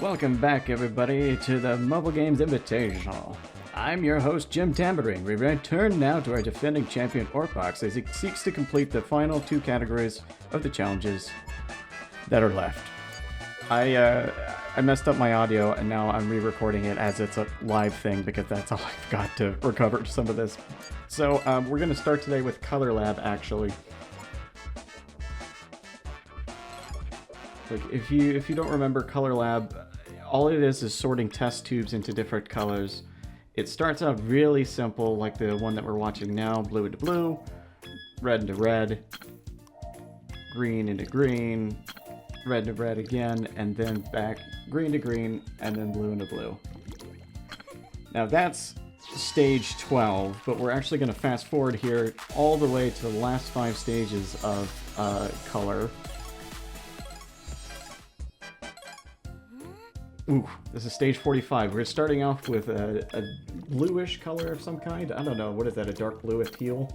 Welcome back, everybody, to the Mobile Games Invitational. I'm your host, Jim Tambourine. We return now to our defending champion, Orpox, as he seeks to complete the final two categories of the challenges that are left. I messed up my audio, and now I'm re-recording it as it's a live thing, because that's all I've got to recover some of this. So, we're going to start today with Color Lab, actually. Like, if you don't remember Color Lab, all it is sorting test tubes into different colors. It starts out really simple, like the one that we're watching now, blue into blue, red into red, green into green, red into red again, and then back green to green, and then blue into blue. Now that's stage 12, but we're actually going to fast forward here all the way to the last 5 stages of color. Ooh, this is stage 45. We're starting off with a bluish color of some kind. I don't know, what is that, a dark blue, a teal?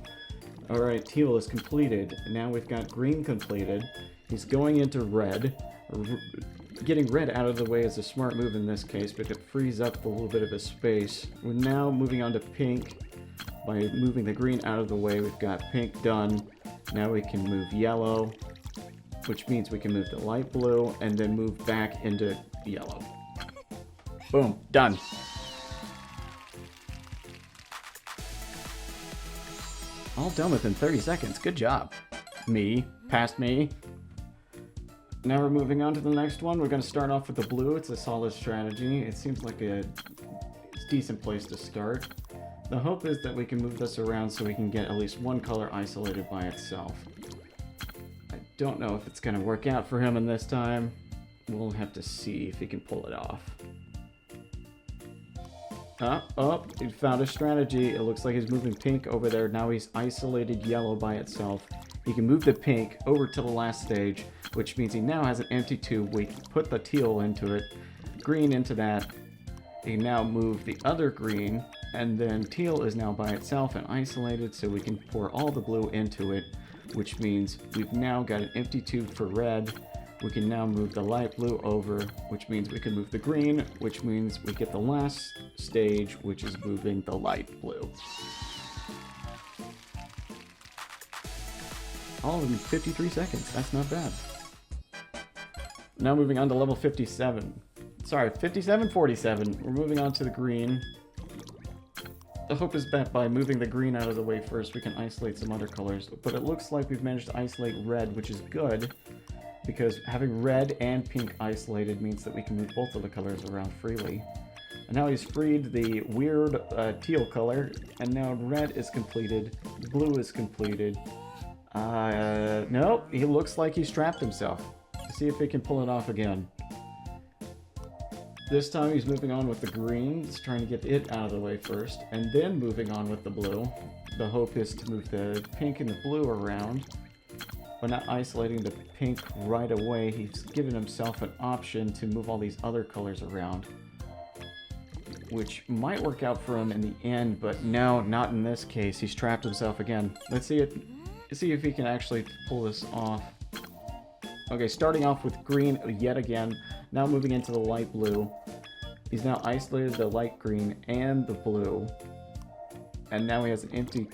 Alright, teal is completed. Now we've got green completed. He's going into red. Getting red out of the way is a smart move in this case, because it frees up a little bit of his space. We're now moving on to pink. By moving the green out of the way, we've got pink done. Now we can move yellow, which means we can move the light blue, and then move back into yellow. Boom, done. All done within 30 seconds. Good job. Me. Past me. Now we're moving on to the next one. We're going to start off with the blue. It's a solid strategy. It seems like a decent place to start. The hope is that we can move this around so we can get at least one color isolated by itself. I don't know if it's going to work out for him in this time. We'll have to see if he can pull it off. Oh, he found a strategy. It looks like he's moving pink over there. Now he's isolated yellow by itself. He can move the pink over to the last stage, which means he now has an empty tube. We can put the teal into it, green into that. He can now move the other green, and then teal is now by itself and isolated, so we can pour all the blue into it, which means we've now got an empty tube for red. We can now move the light blue over, which means we can move the green, which means we get the last stage, which is moving the light blue. All in 53 seconds. That's not bad. Now moving on to level 57. Sorry, 57, 47. We're moving on to the green. The hope is that by moving the green out of the way first, we can isolate some other colors. But it looks like we've managed to isolate red, which is good, because having red and pink isolated means that we can move both of the colors around freely. And now he's freed the weird teal color, and now red is completed, blue is completed. Nope, he looks like he's trapped himself. Let's see if he can pull it off again. This time he's moving on with the green, he's trying to get it out of the way first, and then moving on with the blue. The hope is to move the pink and the blue around. By not isolating the pink right away, he's given himself an option to move all these other colors around, which might work out for him in the end, but no, not in this case. He's trapped himself again. Let's see if he can actually pull this off. Okay, starting off with green yet again, now moving into the light blue. He's now isolated the light green and the blue, and now he has an empty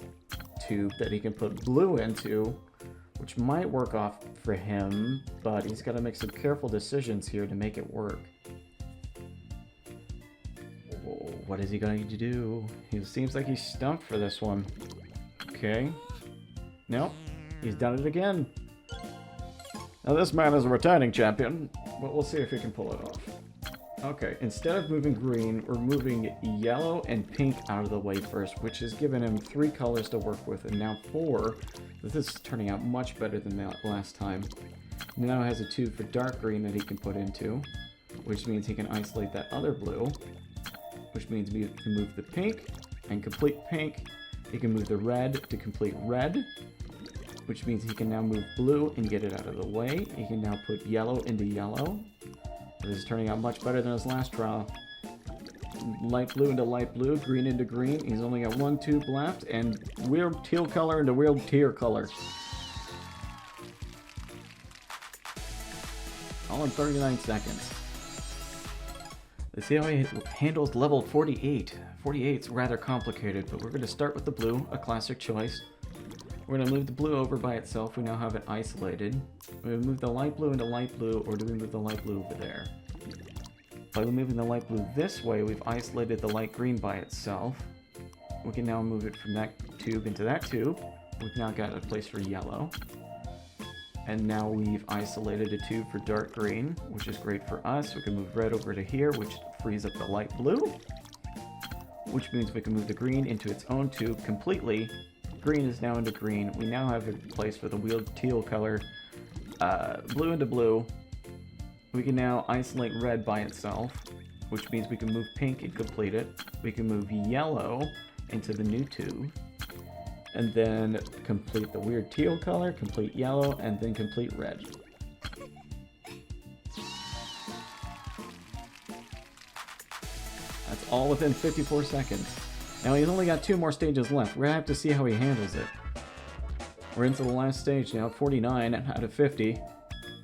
tube that he can put blue into, which might work off for him, but he's got to make some careful decisions here to make it work. Oh, what is he going to do? He seems like he's stumped for this one. Okay. Nope. He's done it again. Now this man is a returning champion, but we'll see if he can pull it off. Okay, instead of moving green, we're moving yellow and pink out of the way first, which has given him 3 colors to work with, and now 4. This is turning out much better than that last time. He now has a tube for dark green that he can put into, which means he can isolate that other blue, which means we can move the pink and complete pink. He can move the red to complete red, which means he can now move blue and get it out of the way. He can now put yellow into yellow. This is turning out much better than his last trial. Light blue into light blue, green into green. He's only got 1 tube left, and weird teal color into weird teal color. All in 39 seconds. Let's see how he handles level 48. 48's rather complicated, but we're going to start with the blue, a classic choice. We're going to move the blue over by itself. We now have it isolated. We move the light blue into light blue, or do we move the light blue over there? By moving the light blue this way, we've isolated the light green by itself. We can now move it from that tube into that tube. We've now got a place for yellow. And now we've isolated a tube for dark green, which is great for us. We can move red over to here, which frees up the light blue, which means we can move the green into its own tube completely. Green is now into green. We now have a place for the wheeled teal color, blue into blue. We can now isolate red by itself, which means we can move pink and complete it. We can move yellow into the new tube, and then complete the weird teal color, complete yellow, and then complete red. That's all within 54 seconds. Now he's only got 2 more stages left. We're gonna have to see how he handles it. We're into the last stage now, 49 out of 50.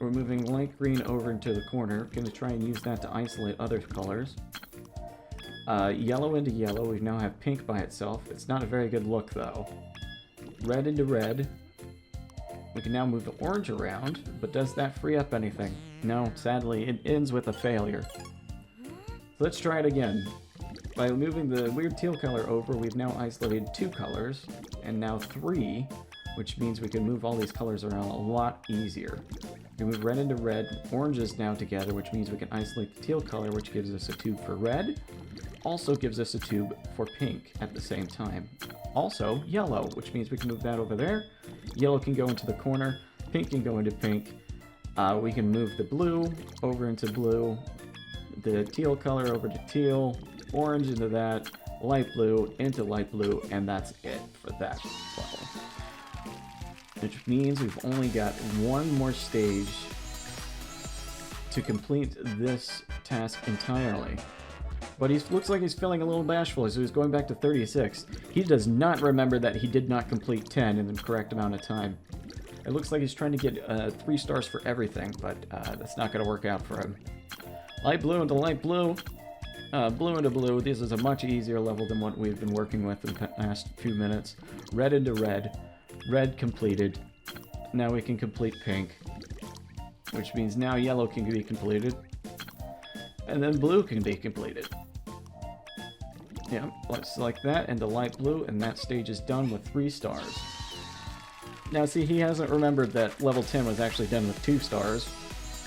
We're moving light green over into the corner. Gonna try and use that to isolate other colors. Yellow into yellow. We now have pink by itself. It's not a very good look though. Red into red. We can now move the orange around, but does that free up anything? No, sadly, it ends with a failure. So let's try it again. By moving the weird teal color over, we've now isolated 2 colors, and now 3, which means we can move all these colors around a lot easier. We move red into red, orange is now together, which means we can isolate the teal color, which gives us a tube for red, also gives us a tube for pink at the same time. Also, yellow, which means we can move that over there. Yellow can go into the corner, pink can go into pink. We can move the blue over into blue, the teal color over to teal, orange into that, light blue into light blue, and that's it for that level. Which means we've only got 1 more stage to complete this task entirely. But he looks like he's feeling a little bashful, so he's going back to 36. He does not remember that he did not complete 10 in the correct amount of time. It looks like he's trying to get 3 stars for everything, but that's not going to work out for him. Light blue into light blue. Blue into blue. This is a much easier level than what we've been working with in the past few minutes. Red into red. Red completed. Now we can complete pink, which means now yellow can be completed. And then blue can be completed. Yeah, let's select that into light blue, and that stage is done with 3 stars. Now see, he hasn't remembered that level 10 was actually done with 2 stars,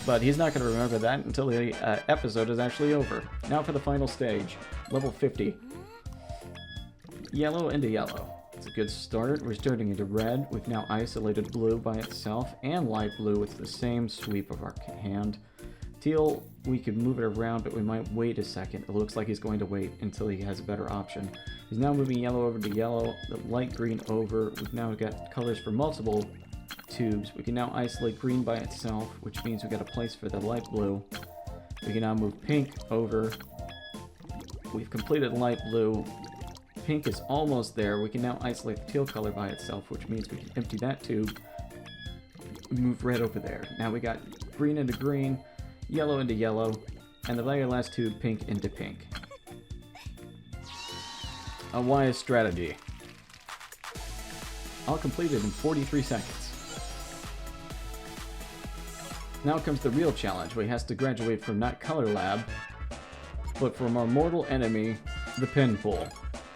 but he's not going to remember that until the episode is actually over. Now for the final stage, level 50. Yellow into yellow. It's a good start. We're starting into red. We've now isolated blue by itself and light blue with the same sweep of our hand. Teal, we could move it around, but we might wait a second. It looks like he's going to wait until he has a better option. He's now moving yellow over to yellow, the light green over. We've now got colors for multiple tubes. We can now isolate green by itself, which means we've got a place for the light blue. We can now move pink over. We've completed light blue. Pink is almost there. We can now isolate the teal color by itself, which means we can empty that tube. Move red over there. Now we got green into green, yellow into yellow, and the very last tube, pink into pink. A wise strategy. I'll complete it in 43 seconds. Now comes the real challenge, where he has to graduate from not Color Lab, but from our mortal enemy, the Pin Pool,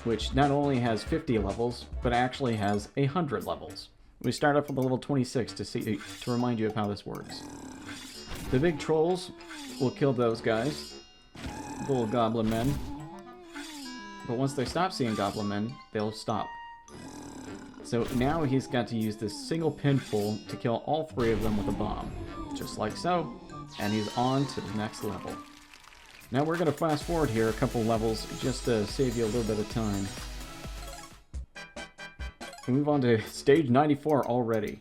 which not only has 50 levels, but actually has 100 levels. We start off with a level 26 to remind you of how this works. The big trolls will kill those guys, the little goblin men, but once they stop seeing goblin men, they'll stop. So now he's got to use this single pin pool to kill all 3 of them with a bomb, just like so, and he's on to the next level. Now we're going to fast forward here a couple levels just to save you a little bit of time. We move on to stage 94 already.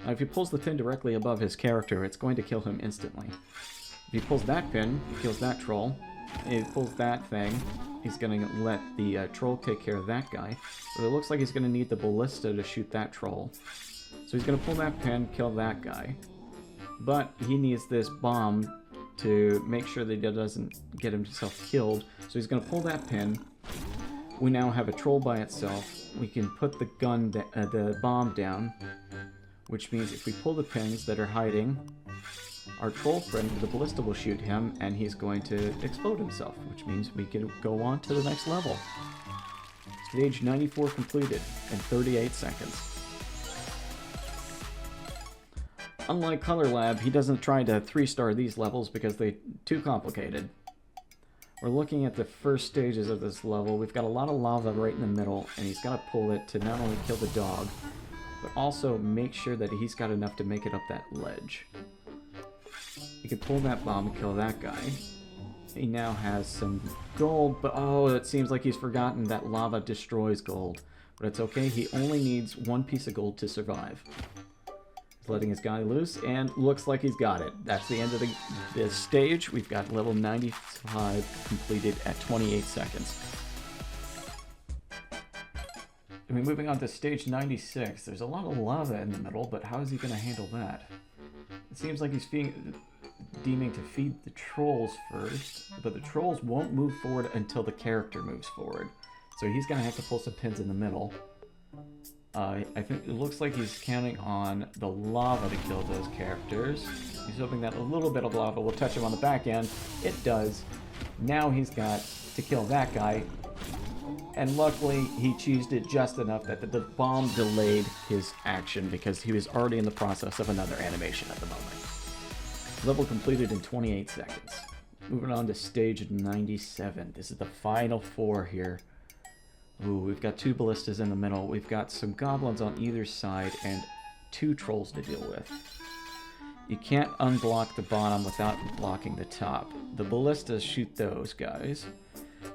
Now if he pulls the pin directly above his character, it's going to kill him instantly. If he pulls that pin, he kills that troll. If he pulls that thing, he's going to let the troll take care of that guy. But it looks like he's going to need the ballista to shoot that troll. So he's going to pull that pin, kill that guy. But he needs this bomb to make sure that he doesn't get himself killed. So he's going to pull that pin. We now have a troll by itself. We can put the the bomb down, which means if we pull the pins that are hiding, our troll friend, the ballista, will shoot him, and he's going to explode himself, which means we can go on to the next level. Stage 94 completed in 38 seconds. Unlike Color Lab, he doesn't try to 3-star these levels because they're too complicated. We're looking at the first stages of this level. We've got a lot of lava right in the middle, and he's got to pull it to not only kill the dog, but also make sure that he's got enough to make it up that ledge. He can pull that bomb and kill that guy. He now has some gold, but oh, it seems like he's forgotten that lava destroys gold. But it's okay, he only needs 1 piece of gold to survive. He's letting his guy loose, and looks like he's got it. That's the end of this stage. We've got level 95 completed at 28 seconds. I mean, moving on to stage 96, there's a lot of lava in the middle, but how is he going to handle that? It seems like he's deeming to feed the trolls first, but the trolls won't move forward until the character moves forward. So he's going to have to pull some pins in the middle. I think it looks like he's counting on the lava to kill those characters. He's hoping that a little bit of lava will touch him on the back end. It does. Now he's got to kill that guy. And luckily, he cheesed it just enough that the bomb delayed his action because he was already in the process of another animation at the moment. Level completed in 28 seconds. Moving on to stage 97. This is the final 4 here. Ooh, we've got 2 ballistas in the middle. We've got some goblins on either side and 2 trolls to deal with. You can't unblock the bottom without blocking the top. The ballistas shoot those guys.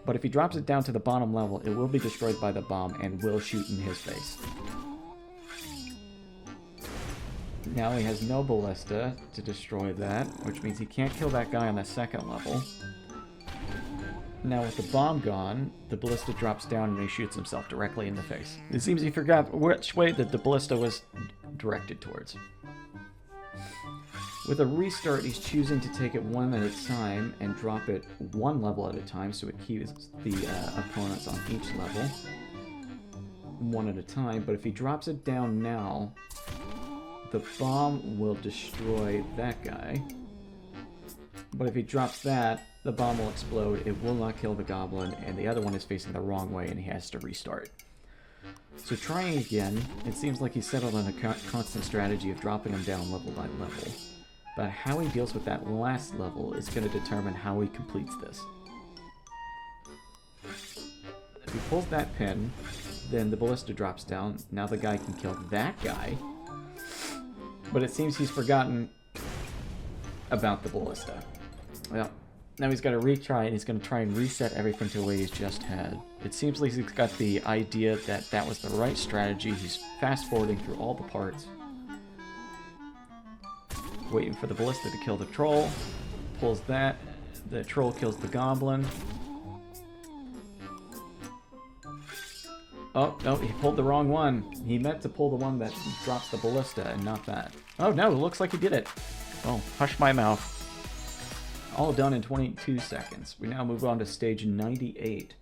But if he drops it down to the bottom level, it will be destroyed by the bomb and will shoot in his face. Now he has no ballista to destroy that, which means he can't kill that guy on the second level. Now with the bomb gone, the ballista drops down and he shoots himself directly in the face. It seems he forgot which way that the ballista was directed towards. With a restart, he's choosing to take it one at a time and drop it 1 level at a time, so it keeps the opponents on each level 1 at a time. But if he drops it down now, the bomb will destroy that guy. But if he drops that, the bomb will explode, it will not kill the goblin, and the other one is facing the wrong way and he has to restart. So trying again, it seems like he's settled on a constant strategy of dropping him down level by level. But how he deals with that last level is going to determine how he completes this. If he pulls that pin, then the ballista drops down. Now the guy can kill that guy. But it seems he's forgotten about the ballista. Well, now he's got to retry and he's going to try and reset everything to the way he's just had. It seems like he's got the idea that that was the right strategy. He's fast-forwarding through all the parts. Waiting for the ballista to kill the troll. Pulls that. The troll kills the goblin. Oh, no, he pulled the wrong one. He meant to pull the one that drops the ballista and not that. Oh, no, it looks like he did it. Oh, hush my mouth. All done in 22 seconds. We now move on to stage 98.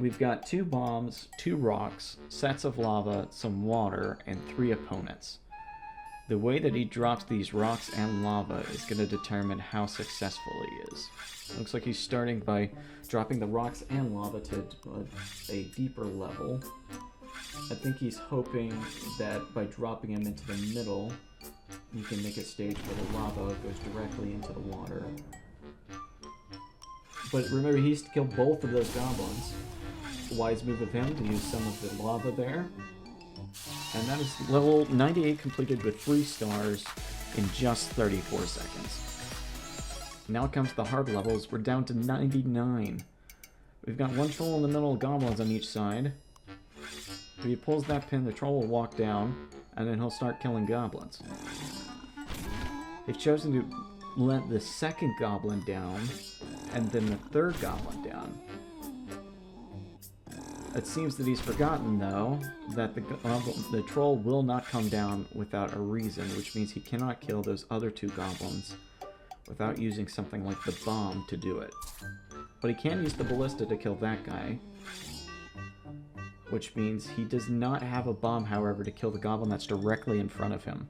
We've got 2 bombs, 2 rocks, sets of lava, some water, and 3 opponents. The way that he drops these rocks and lava is going to determine how successful he is. Looks like he's starting by dropping the rocks and lava to a deeper level. I think he's hoping that by dropping him into the middle, you can make a stage where the lava goes directly into the water. But remember, he needs to kill both of those goblins. Wise move of him to use some of the lava there. And that is level 98 completed with 3 stars in just 34 seconds. Now comes the hard levels. We're down to 99. We've got 1 troll in the middle, goblins on each side. If he pulls that pin, the troll will walk down, and then he'll start killing goblins. They've chosen to let the second goblin down, and then the third goblin down. It seems that he's forgotten, though, that the troll will not come down without a reason, which means he cannot kill those other 2 goblins without using something like the bomb to do it. But he can use the ballista to kill that guy, which means he does not have a bomb, however, to kill the goblin that's directly in front of him.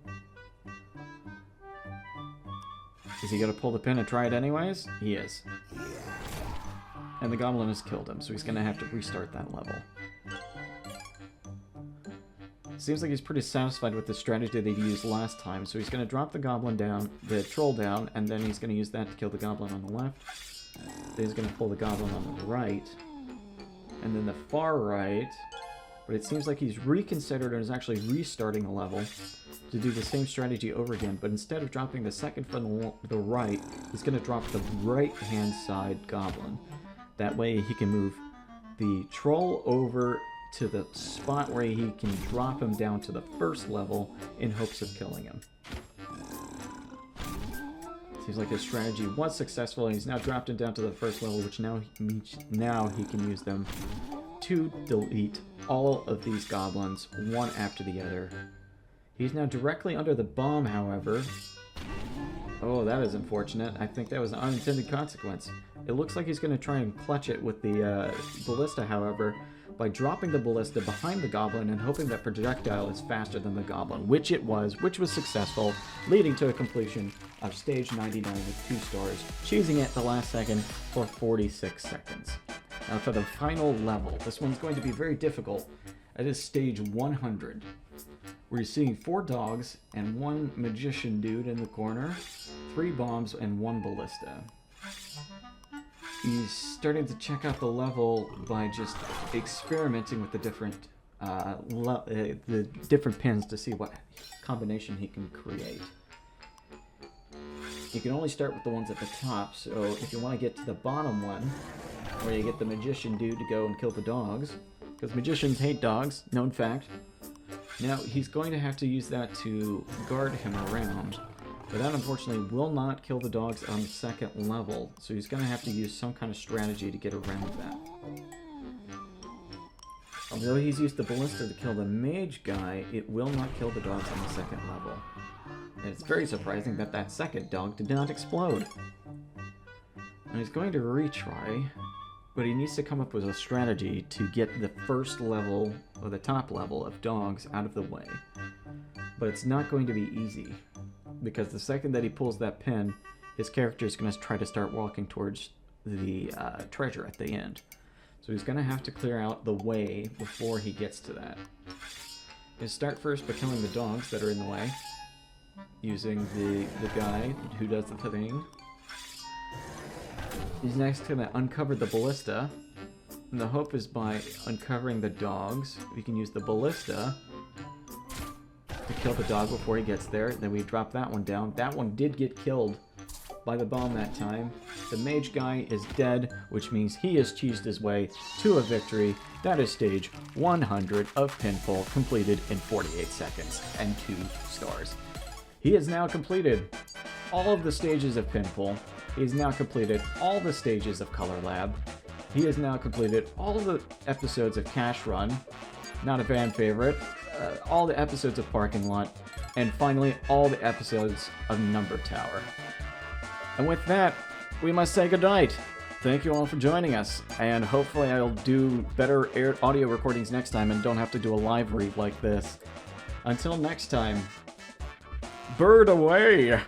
Is he going to pull the pin and try it anyways? He is. And the goblin has killed him, so he's going to have to restart that level. Seems like he's pretty satisfied with the strategy that he used last time, so he's going to drop the goblin down, the troll down, and then he's going to use that to kill the goblin on the left. Then he's going to pull the goblin on the right, and then the far right. But it seems like he's reconsidered and is actually restarting the level to do the same strategy over again, but instead of dropping the second from the right, he's going to drop the right-hand side goblin. That way he can move the troll over to the spot where he can drop him down to the first level in hopes of killing him. Seems like his strategy was successful, and he's now dropped him down to the first level, which now he can use them to delete all of these goblins, one after the other. He's now directly under the bomb, however. Oh, that is unfortunate. I think that was an unintended consequence. It looks like he's going to try and clutch it with the ballista, however, by dropping the ballista behind the goblin and hoping that projectile is faster than the goblin, which it was, which was successful, leading to a completion of stage 99 with 2 stars, choosing it the last second for 46 seconds. Now for the final level, this one's going to be very difficult. It is stage 100, where you're seeing 4 dogs and 1 magician dude in the corner, 3 bombs, and 1 ballista. He's starting to check out the level by just experimenting with the different pins to see what combination he can create. You can only start with the ones at the top, so if you want to get to the bottom one, where you get the magician dude to go and kill the dogs, because magicians hate dogs, known fact. Now, he's going to have to use that to guard him around, but that unfortunately will not kill the dogs on the second level, so he's going to have to use some kind of strategy to get around that. Although he's used the ballista to kill the mage guy, it will not kill the dogs on the second level. And it's very surprising that that second dog did not explode. And he's going to retry, but he needs to come up with a strategy to get the first level, or the top level, of dogs out of the way. But it's not going to be easy, because the second that he pulls that pin, his character is going to try to start walking towards the treasure at the end. So he's going to have to clear out the way before he gets to that. He'll start first by killing the dogs that are in the way, using the guy who does the thing. He's next going to uncover the ballista, and the hope is by uncovering the dogs, we can use the ballista to kill the dog before he gets there. Then we drop that one down. That one did get killed by the bomb that time. The mage guy is dead, which means he has cheesed his way to a victory. That is stage 100 of Pinfall, completed in 48 seconds and 2 stars. He has now completed all of the stages of Pinfall. He has now completed all the stages of Color Lab. He has now completed all of the episodes of Cash Run, not a fan favorite, all the episodes of Parking Lot, and finally all the episodes of Number Tower. And with that, we must say goodnight. Thank you all for joining us, and hopefully I'll do better audio recordings next time and don't have to do a live read like this. Until next time, bird away!